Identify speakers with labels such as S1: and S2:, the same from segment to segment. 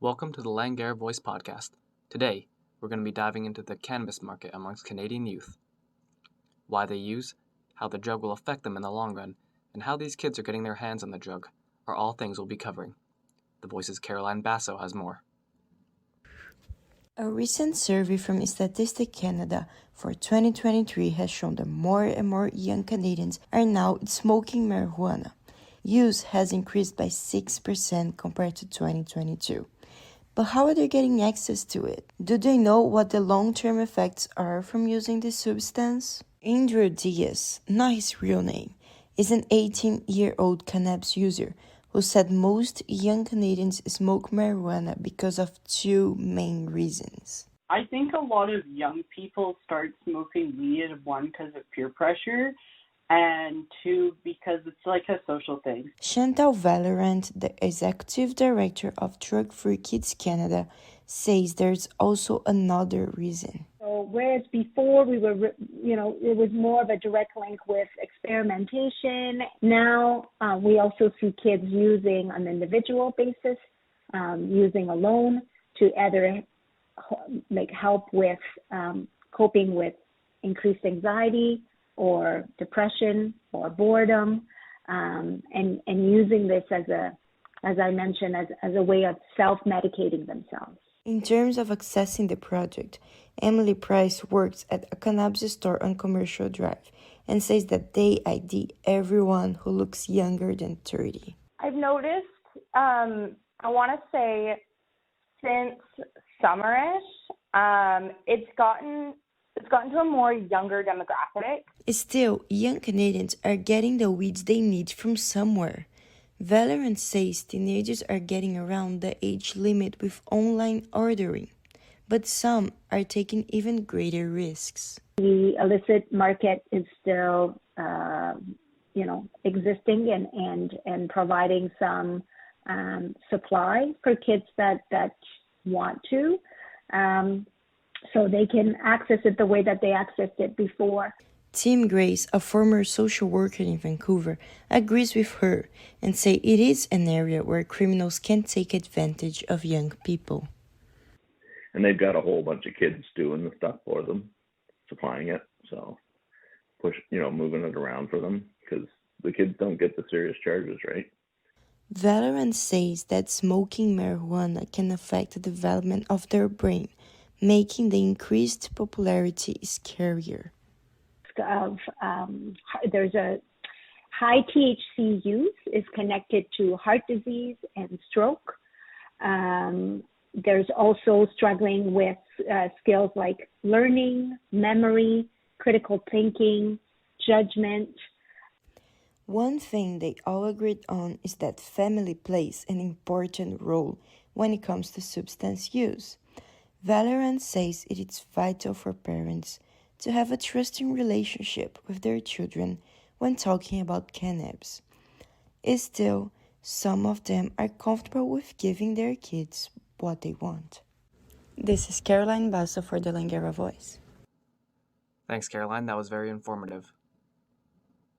S1: Welcome to the Langara Voice podcast. Today, we're going to be diving into the cannabis market amongst Canadian youth. Why they use, how the drug will affect them in the long run, and how these kids are getting their hands on the drug are all things we'll be covering. The Voice's Caroline Basso has more.
S2: A recent survey from Statistics Canada for 2023 has shown that more and more young Canadians are now smoking marijuana. Use has increased by 6% compared to 2022. But how are they getting access to it? Do they know what the long-term effects are from using this substance? Andrew Diaz, not his real name, is an 18-year-old cannabis user who said most young Canadians smoke marijuana because of two main reasons.
S3: I think a lot of young people start smoking weed, one, because of peer pressure, and two, because it's like a social thing.
S2: Chantal Valorant, the executive director of Drug Free Kids Canada, says there's also another reason.
S4: So whereas before we were, it was more of a direct link with experimentation. Now we also see kids using on an individual basis, using alone to either help with coping with increased anxiety or depression or boredom, and using this as I mentioned, as a way of self-medicating themselves.
S2: In terms of accessing the product, Emily Price works at a cannabis store on Commercial Drive and says that they ID everyone who looks younger than 30.
S5: I've noticed, I want to say since summerish, it's gotten to a more younger demographic.
S2: Still, young Canadians are getting the weeds they need from somewhere. Valorant says teenagers are getting around the age limit with online ordering, but some are taking even greater risks.
S4: The illicit market is still, existing and providing some supply for kids that want to, so they can access it the way that they accessed it before.
S2: Tim Grace, a former social worker in Vancouver, agrees with her and says it is an area where criminals can take advantage of young people.
S6: And they've got a whole bunch of kids doing the stuff for them, supplying it, so moving it around for them, because the kids don't get the serious charges, right?
S2: Valorant says that smoking marijuana can affect the development of their brain, making the increased popularity scarier.
S4: There's a high THC use is connected to heart disease and stroke. There's also struggling with skills like learning, memory, critical thinking, judgment.
S2: One thing they all agreed on is that family plays an important role when it comes to substance use. Valorant says it is vital for parents to have a trusting relationship with their children when talking about cannabis. Still, some of them are comfortable with giving their kids what they want. This is Caroline Basso for the Langara Voice.
S1: Thanks, Caroline. That was very informative.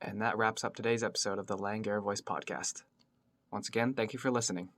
S1: And that wraps up today's episode of the Langara Voice podcast. Once again, thank you for listening.